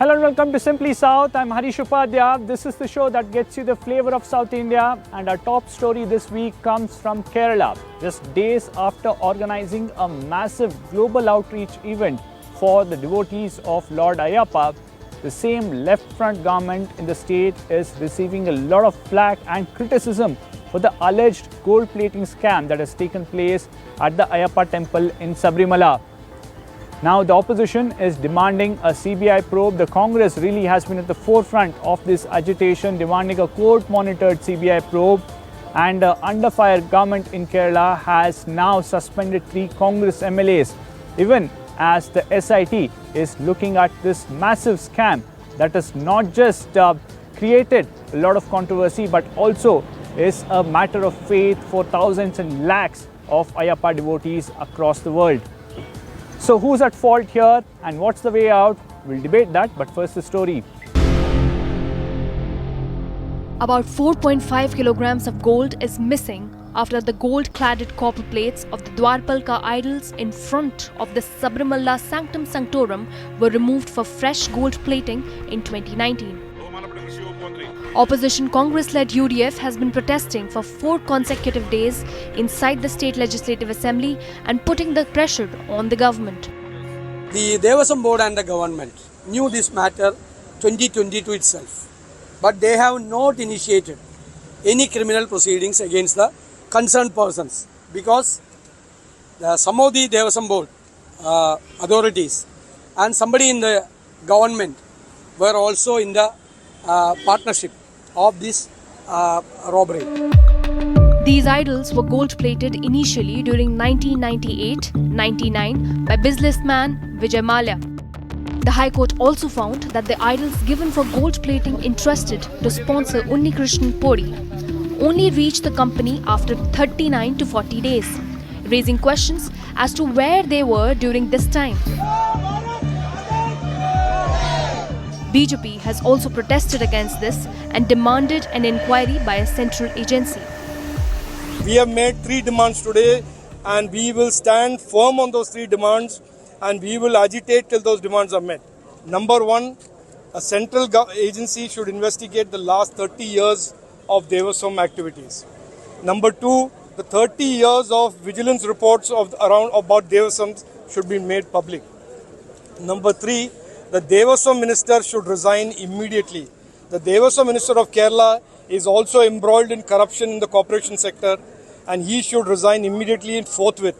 Hello and welcome to Simply South. I'm Harish Upadhyay. This is the show that gets you the flavor of South India, and our top story this week comes from Kerala. Just days after organizing a massive global outreach event for the devotees of Lord Ayyappa, the same left front government in the state is receiving a lot of flack and criticism for the alleged gold plating scam that has taken place at the Ayyappa temple in Sabarimala. Now the opposition is demanding a CBI probe. The Congress really has been at the forefront of this agitation, demanding a court-monitored CBI probe. And the under fire government in Kerala has now suspended 3 Congress MLAs, even as the SIT is looking at this massive scam that has not just created a lot of controversy, but also is a matter of faith for thousands and lakhs of Ayyappa devotees across the world. So who's at fault here and what's the way out? We'll debate that, but first the story. About 4.5 kilograms of gold is missing after the gold-cladded copper plates of the Dwarpalka idols in front of the Sabarimala Sanctum Sanctorum were removed for fresh gold plating in 2019. Opposition Congress-led UDF has been protesting for 4 consecutive days inside the State Legislative Assembly and putting the pressure on the government. The Devasam Board and the government knew this matter 2022 itself, but they have not initiated any criminal proceedings against the concerned persons because some of the Devasam Board authorities and somebody in the government were also in the partnership of this robbery. These idols were gold-plated initially during 1998-99 by businessman Vijay Mallya. The High Court also found that the idols given for gold plating entrusted to sponsor Unni Krishnan Podi only reached the company after 39 to 40 days, raising questions as to where they were during this time. BJP has also protested against this and demanded an inquiry by a central agency. We have made 3 demands today and we will stand firm on those 3 demands and we will agitate till those demands are met. Number 1, a central agency should investigate the last 30 years of Devasam activities. Number 2, the 30 years of vigilance reports about Devasams should be made public. Number 3, the Devasam minister should resign immediately. The Devasam minister of Kerala is also embroiled in corruption in the corporation sector and he should resign immediately and forthwith.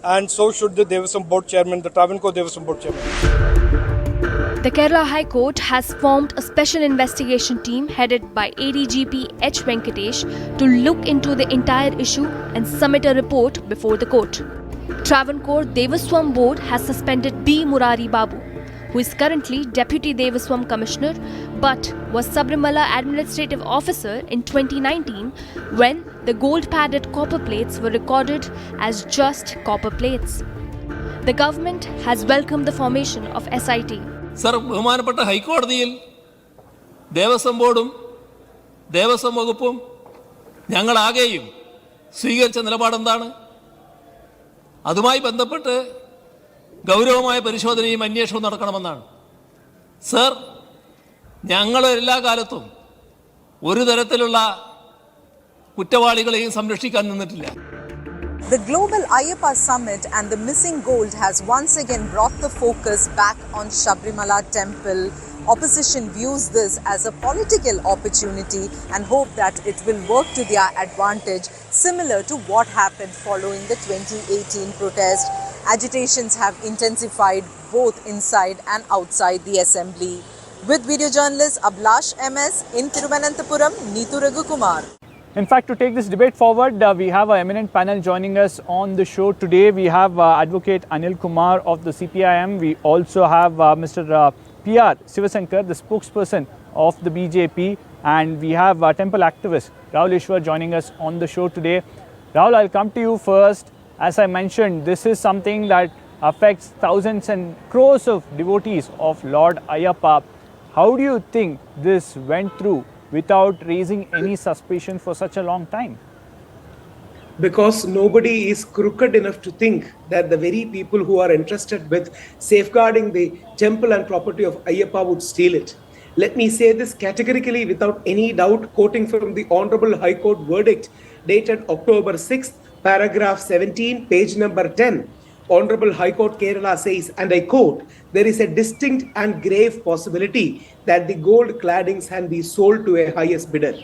And so should the Devasam board chairman, the Travancore Devasam board chairman. The Kerala High Court has formed a special investigation team headed by ADGP H. Venkatesh to look into the entire issue and submit a report before the court. Travancore Devaswam board has suspended B. Murari Babu, who is currently Deputy Devaswam Commissioner but was Sabarimala Administrative Officer in 2019 when the gold-padded copper plates were recorded as just copper plates. The government has welcomed the formation of SIT. Sir, ബഹുമാനപ്പെട്ട ഹൈക്കോടതിയിൽ ദേവസ്വം ബോർഡും ദേവസ്വം വകുപ്പും ഞങ്ങളാകെയും സ്വീകരിച്ച നിലപാടെന്താണ്? അതുമായി ബന്ധപ്പെട്ട് ഗൗരവമായ പരിശോധനയും അന്വേഷണവും നടക്കണമെന്നാണ്. സർ, ഞങ്ങൾ എല്ലാ കാലത്തും ഒരു തരത്തിലുള്ള കുറ്റവാളികളെയും സംരക്ഷിക്കാൻ നിന്നിട്ടില്ല. The Global Ayyappa Summit and the missing gold has once again brought the focus back on Sabarimala temple. Opposition views this as a political opportunity and hope that it will work to their advantage, similar to what happened following the 2018 protest. Agitations have intensified both inside and outside the assembly. With video journalist Ablash MS in Thiruvananthapuram, Neetu Raghukumar. In fact, to take this debate forward, we have an eminent panel joining us on the show today. We have Advocate Anil Kumar of the CPIM. We also have Mr. PR Sivasankar, the spokesperson of the BJP. And we have temple activist Rahul Ishwar joining us on the show today. Rahul, I'll come to you first. As I mentioned, this is something that affects thousands and crores of devotees of Lord Ayyappa. How do you think this went through without raising any suspicion for such a long time? because nobody is crooked enough to think that the very people who are entrusted with safeguarding the temple and property of Ayyappa would steal it. Let me say this categorically without any doubt, quoting from the Honorable High Court verdict dated October 6th, paragraph 17, page number 10. Honorable High Court Kerala says, and I quote, there is a distinct and grave possibility that the gold claddings can be sold to a highest bidder.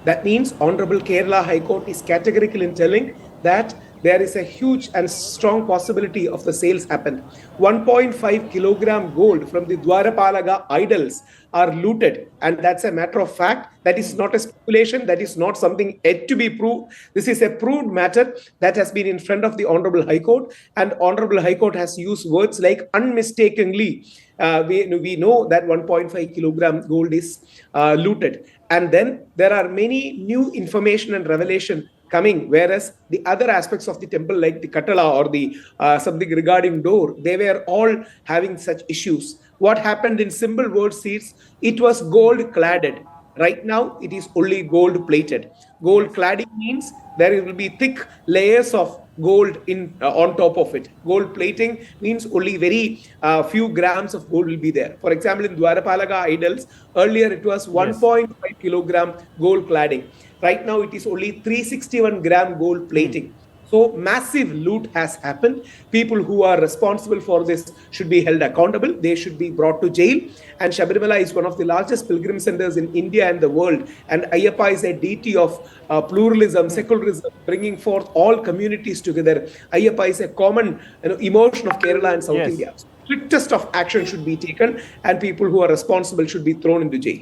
That means Honorable Kerala High Court is categorical in telling that there is a huge and strong possibility of the sales happened. 1.5 kilogram gold from the Dwarapalaga idols are looted, and that's a matter of fact. That is not a speculation. That is not something yet to be proved. This is a proved matter that has been in front of the Honorable High Court, and Honorable High Court has used words like unmistakably. We know that 1.5 kilogram gold is looted. And then there are many new information and revelation coming, whereas the other aspects of the temple, like the Katala or the something regarding door, they were all having such issues. What happened in simple words is it was gold cladded. Right now, it is only gold plated. Gold cladding means there will be thick layers of gold in on top of it. Gold plating means only very few grams of gold will be there. For example, in Dwarapalaga idols, earlier it was 1.5 kilogram gold cladding. Right now, it is only 361 gram gold plating. So massive loot has happened. People who are responsible for this should be held accountable. They should be brought to jail. And Sabarimala is one of the largest pilgrim centers in India and the world. And Ayyappa is a deity of pluralism, secularism, bringing forth all communities together. Ayyappa is a common emotion of Kerala and South India. Strictest of action should be taken, and people who are responsible should be thrown into jail.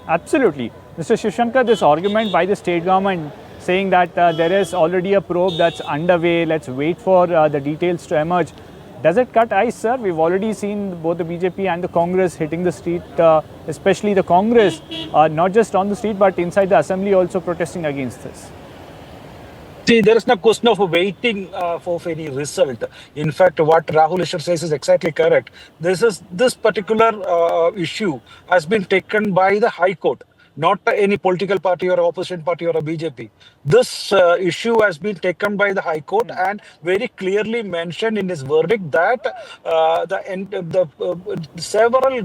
Absolutely. Mr. Shivshankar, this argument by the state government saying that there is already a probe that's underway, let's wait for the details to emerge. Does it cut ice, sir? We've already seen both the BJP and the Congress hitting the street, especially the Congress, not just on the street but inside the assembly also protesting against this. See, there is no question of waiting for any result. In fact, what Rahul Ishar says is exactly correct. This particular issue has been taken by the High Court, not any political party or opposition party or a BJP. This issue has been taken by the High Court and very clearly mentioned in his verdict that several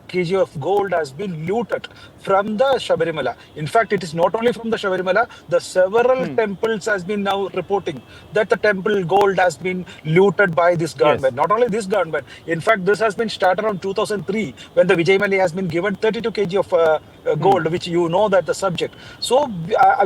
kg of gold has been looted from the Sabarimala. In fact, it is not only from the Sabarimala, the several temples has been now reporting that the temple gold has been looted by this government. Not only this government, in fact, this has been started around 2003 when the Vijay Mallya has been given 32 kg of gold, which you know that the subject. So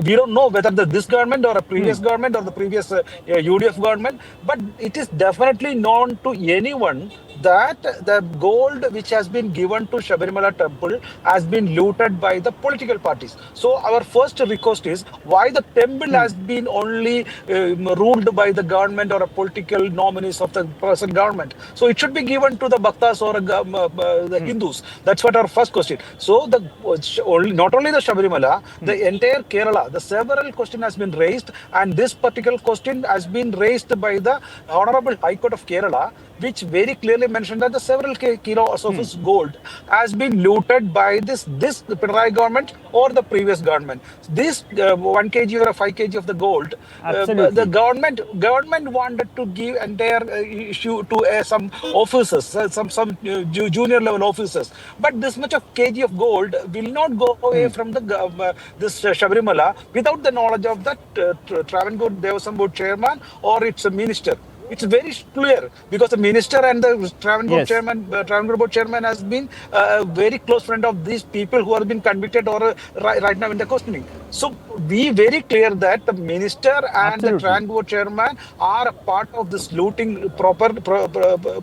we don't know whether this government or a previous government or the previous UDF government, but it is definitely known to anyone that the gold which has been given to Sabarimala temple has been looted by the political parties. So our first request is why the temple has been only ruled by the government or a political nominees of the present government. So it should be given to the Bhaktas or the Hindus. That's what our first question. So not only the Sabarimala, the entire Kerala, the several question has been raised, and this particular question has been raised by the Honorable High Court of Kerala, which very clearly mentioned that the several kilos of this gold has been looted by this Pinarayi government or the previous government. This 1 kg or 5 kg of the gold, the government wanted to give entire issue to some officers, some junior level officers. But this much of kg of gold will not go away from the this Sabarimala without the knowledge of the Travancore Devasam Board chairman or its minister. It's very clear because the minister and the Travancore Board chairman has been a very close friend of these people who have been convicted or right now in the questioning. So be very clear that the minister and the Travancore chairman are a part of this looting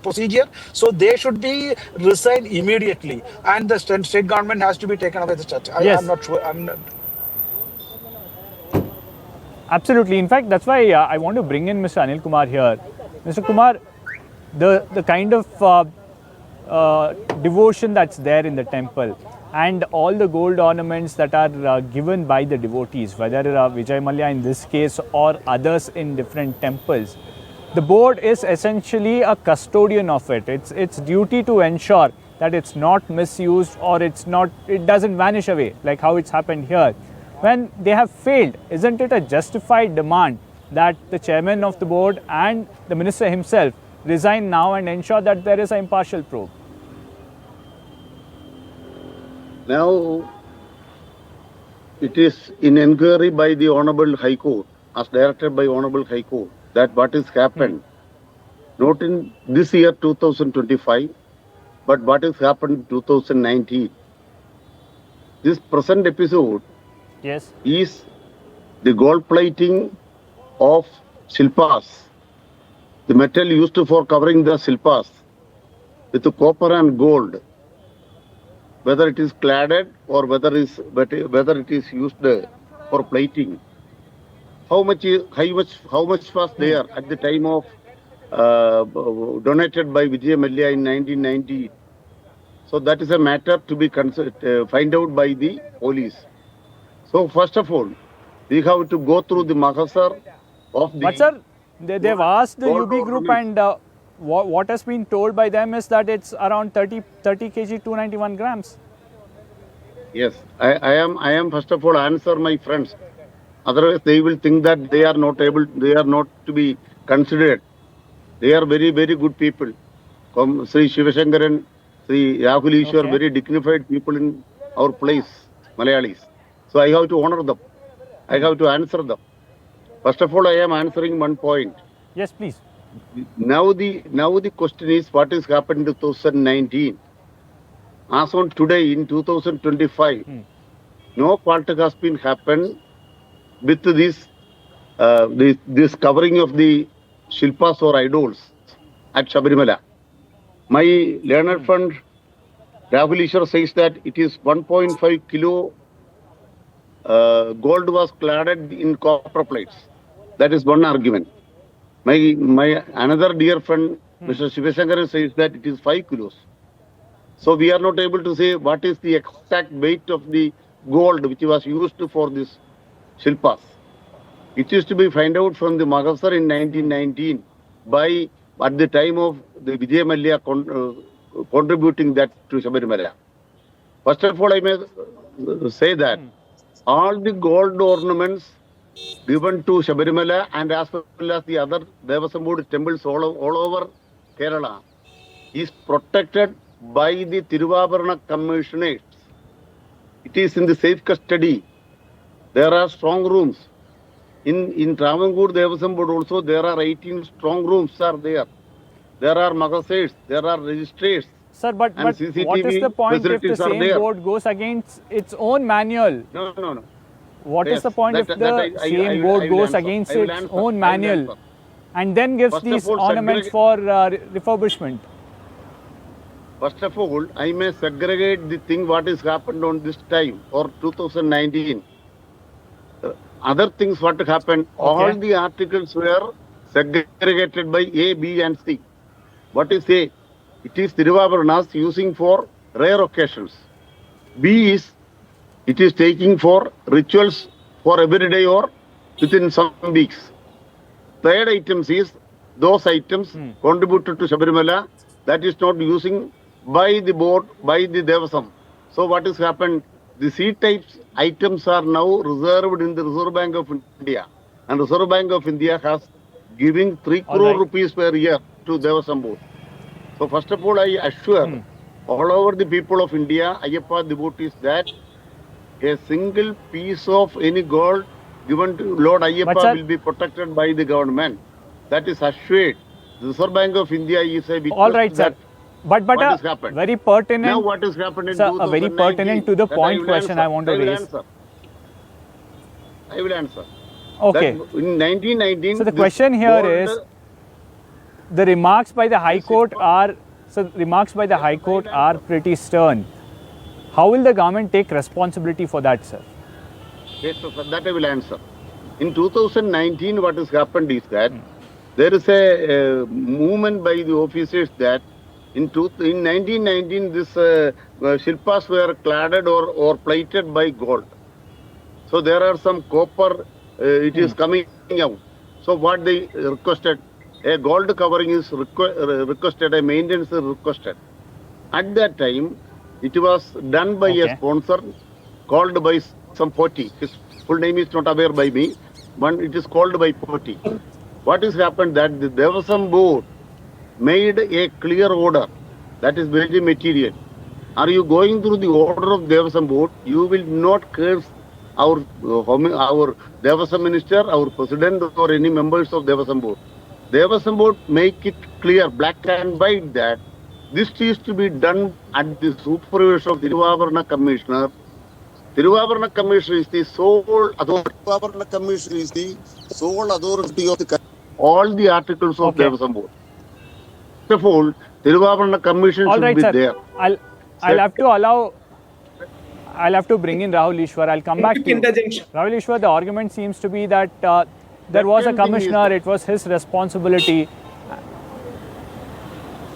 procedure. So they should be resigned immediately, and the state government has to be taken away the charge. I'm not sure. Absolutely. In fact, that's why I want to bring in Mr. Anil Kumar here. Mr. Kumar, the kind of devotion that's there in the temple and all the gold ornaments that are given by the devotees, whether Vijay Mallya in this case or others in different temples, the board is essentially a custodian of it. It's its duty to ensure that it's not misused or it doesn't vanish away like how it's happened here. When they have failed, isn't it a justified demand that the chairman of the board and the minister himself resign now and ensure that there is an impartial probe? Now, it is in inquiry by the Honorable High Court, as directed by Honorable High Court, that what has happened, not in this year 2025, but what has happened in 2019. This present episode Yes. is the gold plating of silpas, the metal used for covering the silpas with the copper and gold, whether it is cladded or whether it is used for plating. How much was there at the time of donated by Vijay Mallya in 1990? So that is a matter to be find out by the police. So first of all, we have to go through the mahasar of the... But sir, they've asked the UB group, and what has been told by them is that it's around 30 kg, 291 grams. Yes, I am first of all answer my friends. Otherwise, they will think that they are not to be considered. They are very, very good people. Sri Shivashankaran, Sri Rahul Ishwar, Okay. very dignified people in our place, Malayalis. So I have to honor them. I have to answer them. First of all, I am answering one point. Yes, please. Now the question is, what has happened in 2019? As on today in 2025, no fault has been happened with this covering of the shilpas or idols at Sabarimala. My learned friend Rahul Ishwar says that it is 1.5 kilo gold was cladded in copper plates. That is one argument. My another dear friend Mr. Shivashankaran says that it is 5 kilos. So we are not able to say what is the exact weight of the gold which was used for this shilpas. It used to be found out from the Magasar in 1919 by at the time of the Vijay Mallya contributing that to Sabarimala. First of all, I may say that all the gold ornaments given to Sabarimala and as well as the other Devasam Board temples all over Kerala is protected by the Tiruvabarana commissioners. It is in the safe custody. There are strong rooms. In Travancore Devasam Board also there are 18 strong rooms are there. There are magasars, there are registrars. Sir, but what is CCTV the point if the facilities are same there. board goes against its own manual? No. What is Yes, the point if that the I same will board goes answer. against I will its answer. own I will manual answer. and then gives First of these all, ornaments for refurbishment? First of all, I may segregate the thing what has happened on this time or 2019. Other things what happened, all the articles were segregated by A, B and C. What is A? It is Tiruvavaranas using for rare occasions. B is, it is taking for rituals for every day or within some weeks. Third items is those items contributed to Sabarimala that is not using by the board, by the Devasam. So what has happened? The C-types items are now reserved in the Reserve Bank of India. And Reserve Bank of India has giving 3 crore rupees per year to Devasam board. So first of all, I assure all over the people of India, Ayyappa devotees, that a single piece of any gold given to Lord Ayyappa will be protected by the government. That is assured. The Reserve Bank of India is a witness. All right, sir. But what has happened. Very pertinent. Now what has happened in Sir, 2019? a very pertinent to the point question I want to raise. I will answer. Okay. That in 1919. So the question here is, the remarks by the High Court are pretty stern. How will the government take responsibility for that, sir? Yes, sir, that I will answer. In 2019, what has happened is that there is a movement by the officers that in 1919 this shilpas were cladded or plated by gold. So there are some copper, it is coming out. So what they requested, a gold covering is requested, a maintenance is requested. At that time, it was done by a sponsor called by some Poti. His full name is not aware by me, but it is called by Poti. What has happened that there was some board made a clear order that is very material. Are you going through the order of Devasam board? You will not curse our Devasam minister, our president, or any members of Devasam board. Devasam board make it clear, black and white, that this is to be done at the supervision of the Tiruvavarna Commissioner. Tiruvavarna Commissioner is the sole authority. Tiruvavarna Commissioner is the sole authority of the all the articles of Devasam board. First of all, Tiruvavarna Commission should be there. I'll have to bring in Rahul Ishwar. I'll come back to you. Rahul Ishwar, the argument seems to be that there was a commissioner, it was his responsibility.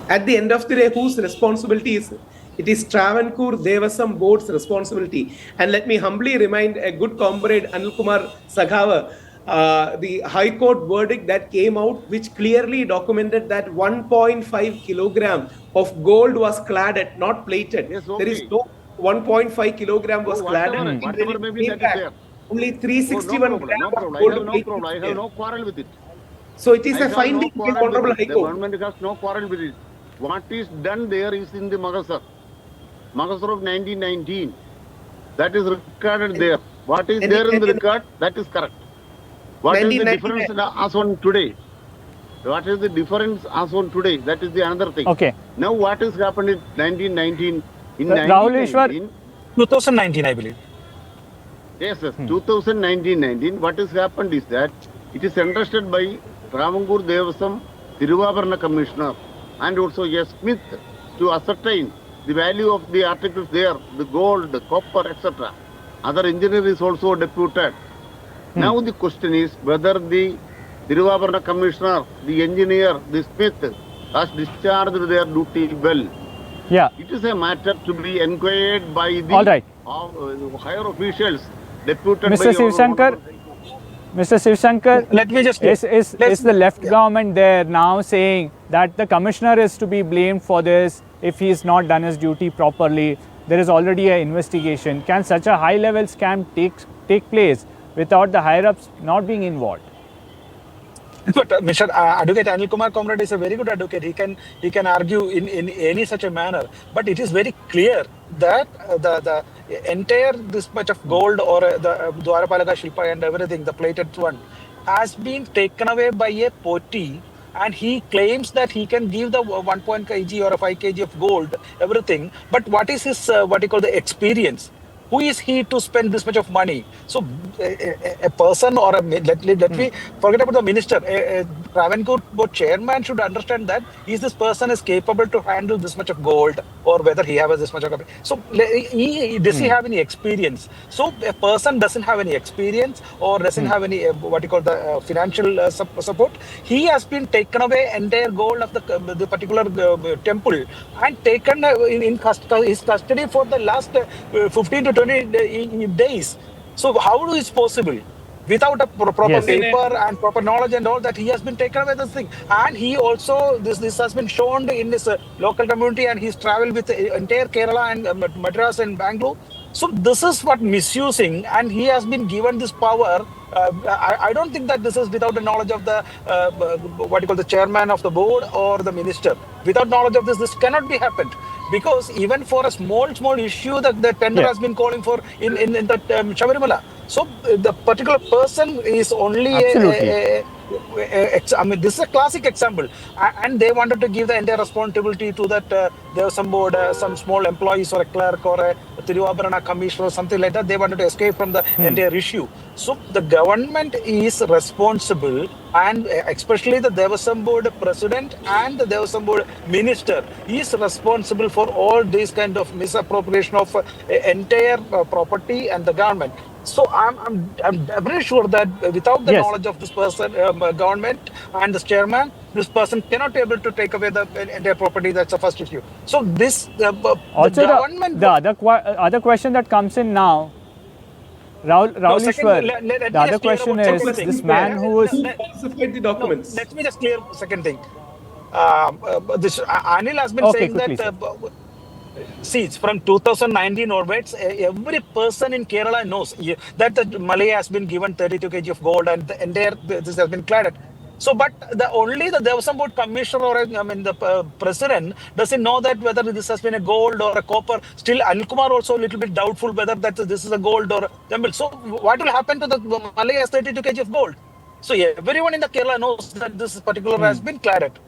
At the end of the day, whose responsibility is it? It is Travancore Devasam Board's responsibility. And let me humbly remind a good comrade Anil Kumar Saghava, the High Court verdict that came out, which clearly documented that 1.5 kilogram of gold was cladded, not plated. Yes, okay. There is no 1.5 kilogram was cladded. Whatever may be, that is there. Only 361 grams of gold. No problem. I have no quarrel with it. So it is a finding of the Honorable High The Court. government has no quarrel with it. What is done there is in the Magasar of 1919. That is recorded there. What is there in the record? That is correct. What is the difference as on today? What is the difference as on today? That is the another thing. Okay. Now what has happened in 1919? In Rahul Ishwar, 2019, I believe. Yes, 2019, what has happened is that it is entrusted by Travancore Devasam Tiruvavarna Commissioner and also a Smith to ascertain the value of the articles there, the gold, the copper, etc. Other engineer is also deputed. Now the question is whether the Tiruvavarna Commissioner, the engineer, the Smith has discharged their duty well. yeah. It is a matter to be inquired by the higher officials deputed Mr. by Sivashankar, Mr. Sivashankar, Let me just is the left government there now saying that the commissioner is to be blamed for this if he has not done his duty properly? There is already an investigation. Can such a high-level scam take place without the higher-ups not being involved? But Mr. Advocate Anil Kumar Comrade is a very good advocate. He can argue in any such a manner. But it is very clear that the entire this much of gold or the Dwarapalaka Shilpa and everything, the plated one, has been taken away by a Poti, and he claims that he can give the 1 kg or a 5 kg of gold, everything. But what is his what you call the experience? Who is he to spend this much of money? So a person or let me forget about the minister. A Travancore board chairman should understand that this person is capable to handle this much of gold, or whether he has this much of. So does he have any experience? So a person doesn't have any experience or doesn't have any what you call the financial support. He has been taken away entire gold of the particular temple and taken in his custody for the last 15 to 20 days. So how is it possible? Without a proper paper and proper knowledge and all that, he has been taken away this thing. And he also, this has been shown in his local community, and he's traveled with entire Kerala and Madras and Bangalore. So this is what misusing, and he has been given this power. I don't think that this is without the knowledge of the what you call the chairman of the board or the minister. Without knowledge of this cannot be happened, because even for a small issue that the tender has been calling for in the Sabarimala. So the particular person is only I mean, this is a classic example, and they wanted to give the entire responsibility to that there was some board, some small employees or a clerk or a Tiruvavarna commissioner or something like that. They wanted to escape from the entire issue. So the government is responsible, and especially the Devasam board president and the Devasam board minister is responsible for all these kind of misappropriation of entire property and the government. So I'm very sure that without the knowledge of this person, government and this chairman, this person cannot be able to take away the entire property. That's the first issue. So this also the government. The other question that comes in now, Rahul Ishwar, the other question is this man who is falsified the documents. Let me just clear second thing. This Anil has been saying that. See, it's from 2019 onwards, every person in Kerala knows that the Malay has been given 32 kg of gold and the entire this has been cleared. So, but only the Devasam Board commissioner or the president doesn't know that whether this has been a gold or a copper. Still, Anil Kumar also a little bit doubtful whether that this is a gold or a temple. So, what will happen to the Malay has 32 kg of gold? So, everyone in the Kerala knows that this particular has been cleared,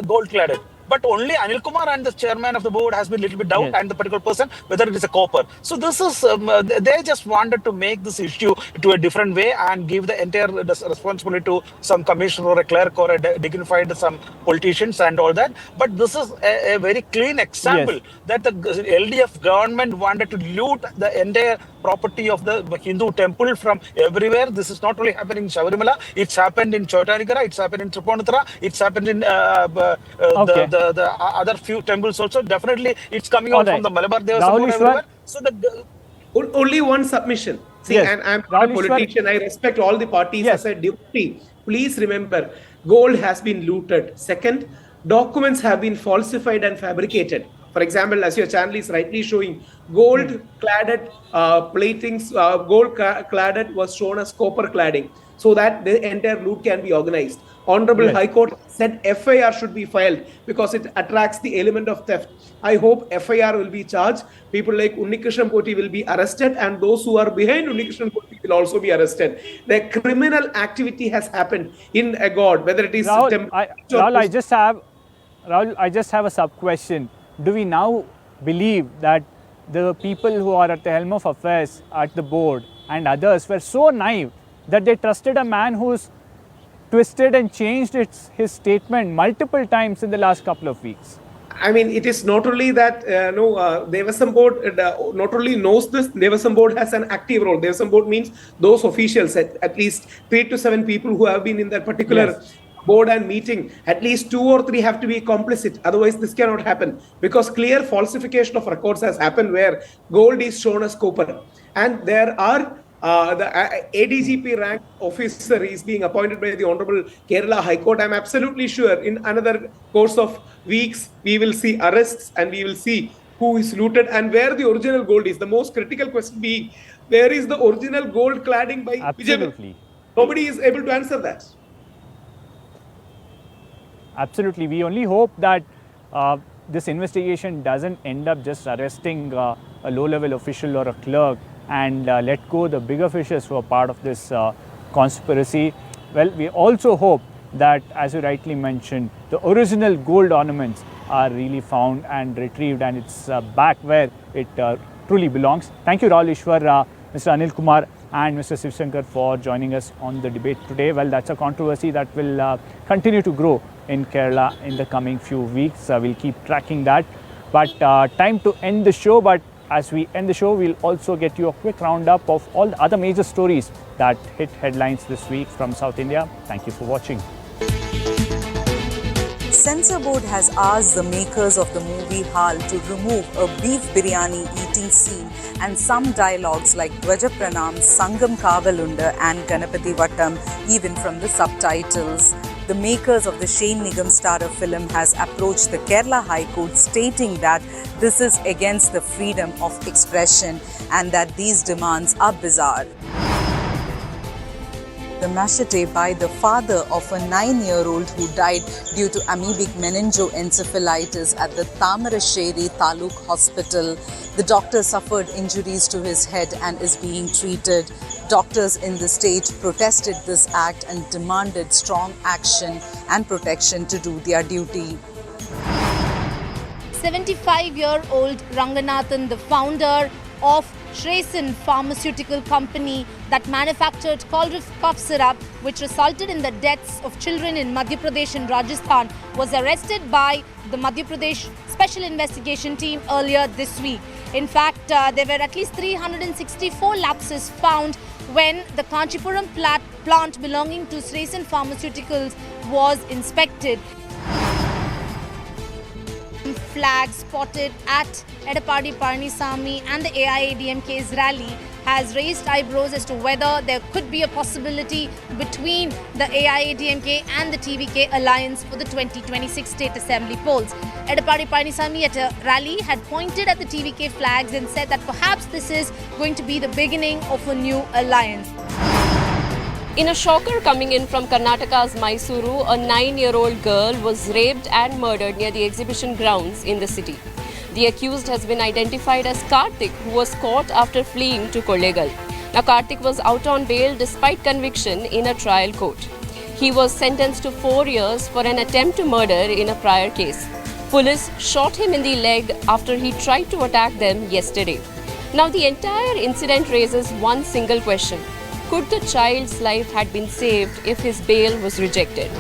gold cleared. But only Anil Kumar and the chairman of the board has been a little bit doubt, and the particular person whether it is a copper. So this is they just wanted to make this issue to a different way and give the entire responsibility to some commissioner or a clerk or a dignified some politicians and all that. But this is a very clean example that the LDF government wanted to loot the entire property of the Hindu temple from everywhere. This is not only happening in Sabarimala, it's happened in Chotanagara, it's happened in Tripunithura, it's happened in the other few temples also. Definitely it's coming out from the Malabar Devasam everywhere. So only one submission. See, and I'm not a politician. I respect all the parties as a deputy. Please remember, gold has been looted. Second, documents have been falsified and fabricated. For example, as your channel is rightly showing, gold-cladded platings, gold-cladded was shown as copper cladding, so that the entire loot can be organized. Honorable High Court said FIR should be filed because it attracts the element of theft. I hope FIR will be charged. People like Unnikrishnan Poti will be arrested, and those who are behind Unnikrishnan Poti will also be arrested. The criminal activity has happened in a god, whether it is Rahul, I just have a sub question. Do we now believe that the people who are at the helm of affairs at the board and others were so naive that they trusted a man who's twisted and changed his statement multiple times in the last couple of weeks? I mean, it is not only that Devasam Board not only knows this, Devasam Board has an active role. Devasam Board means those officials, at least 3 to 7 people who have been in that particular board and meeting, at least 2 or 3 have to be complicit. Otherwise, this cannot happen, because clear falsification of records has happened where gold is shown as copper. And there are the ADGP rank officer is being appointed by the Honorable Kerala High Court. I'm absolutely sure in another course of weeks, we will see arrests and we will see who is looted and where the original gold is. The most critical question being, where is the original gold cladding by Absolutely. Nobody is able to answer that. Absolutely. We only hope that this investigation doesn't end up just arresting a low-level official or a clerk and let go the bigger fishes who are part of this conspiracy. Well, we also hope that, as you rightly mentioned, the original gold ornaments are really found and retrieved, and it's back where it truly belongs. Thank you, Rahul Ishwar, Mr. Anil Kumar and Mr. Shiv Shankar for joining us on the debate today. Well, that's a controversy that will continue to grow in Kerala in the coming few weeks. We'll keep tracking that. But time to end the show. But as we end the show, we'll also get you a quick roundup of all the other major stories that hit headlines this week from South India. Thank you for watching. Censor Board has asked the makers of the movie Hal to remove a beef biryani eating scene and some dialogues like Dwaja Pranam, Sangam Kavalunda and Ganapati Vattam even from the subtitles. The makers of the Shane Nigam starrer film has approached the Kerala High Court stating that this is against the freedom of expression and that these demands are bizarre. The machete by the father of a 9-year-old who died due to amoebic meningoencephalitis at the Tamarasheri Taluk Hospital. The doctor suffered injuries to his head and is being treated. Doctors in the state protested this act and demanded strong action and protection to do their duty. 75-year-old Ranganathan, the founder of Shreysen Pharmaceutical Company that manufactured cough syrup, which resulted in the deaths of children in Madhya Pradesh and Rajasthan, was arrested by the Madhya Pradesh Special Investigation Team earlier this week. In fact, there were at least 364 lapses found when the Kanchipuram plant belonging to Shreysen Pharmaceuticals was inspected. Flags spotted at Edapadi Palanisamy and the AIADMK's rally has raised eyebrows as to whether there could be a possibility between the AIADMK and the TVK alliance for the 2026 State Assembly polls. Edappadi Palaniswamy at a rally had pointed at the TVK flags and said that perhaps this is going to be the beginning of a new alliance. In a shocker coming in from Karnataka's Mysuru, a 9-year-old girl was raped and murdered near the exhibition grounds in the city. The accused has been identified as Karthik, who was caught after fleeing to Kollegal. Now, Karthik was out on bail despite conviction in a trial court. He was sentenced to 4 years for an attempt to murder in a prior case. Police shot him in the leg after he tried to attack them yesterday. Now, the entire incident raises one single question. Could the child's life had been saved if his bail was rejected?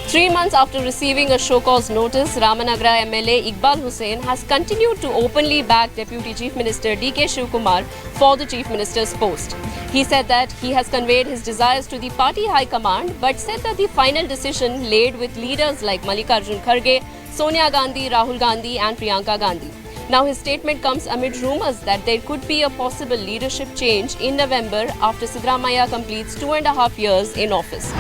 3 months after receiving a show-cause notice, Ramanagara MLA Iqbal Hussain has continued to openly back Deputy Chief Minister D.K. Shivkumar for the Chief Minister's post. He said that he has conveyed his desires to the party high command, but said that the final decision laid with leaders like Mallikarjun Kharge, Sonia Gandhi, Rahul Gandhi and Priyanka Gandhi. Now, his statement comes amid rumours that there could be a possible leadership change in November after Siddaramaiah completes 2.5 years in office.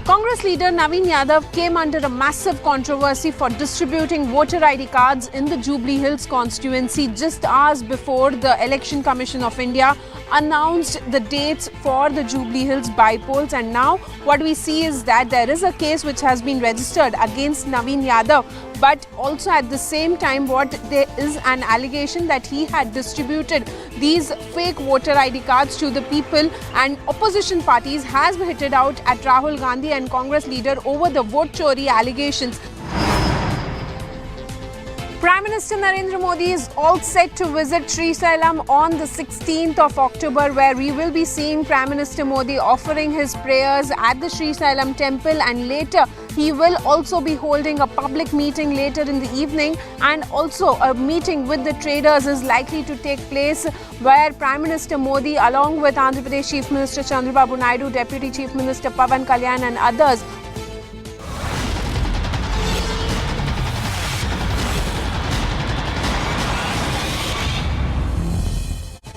Congress leader Naveen Yadav came under a massive controversy for distributing voter ID cards in the Jubilee Hills constituency just hours before the Election Commission of India announced the dates for the Jubilee Hills by-polls. And now what we see is that there is a case which has been registered against Naveen Yadav, but also at the same time there is an allegation that he had distributed these fake voter ID cards to the people, and opposition parties has hit it out at Rahul Gandhi and Congress leader over the vote chori allegations. Prime Minister Narendra Modi is all set to visit Sri Sailam on the 16th of October, where we will be seeing Prime Minister Modi offering his prayers at the Sri Sailam temple, and later he will also be holding a public meeting later in the evening, and also a meeting with the traders is likely to take place, where Prime Minister Modi along with Andhra Pradesh Chief Minister Chandrababu Naidu, Deputy Chief Minister Pawan Kalyan and others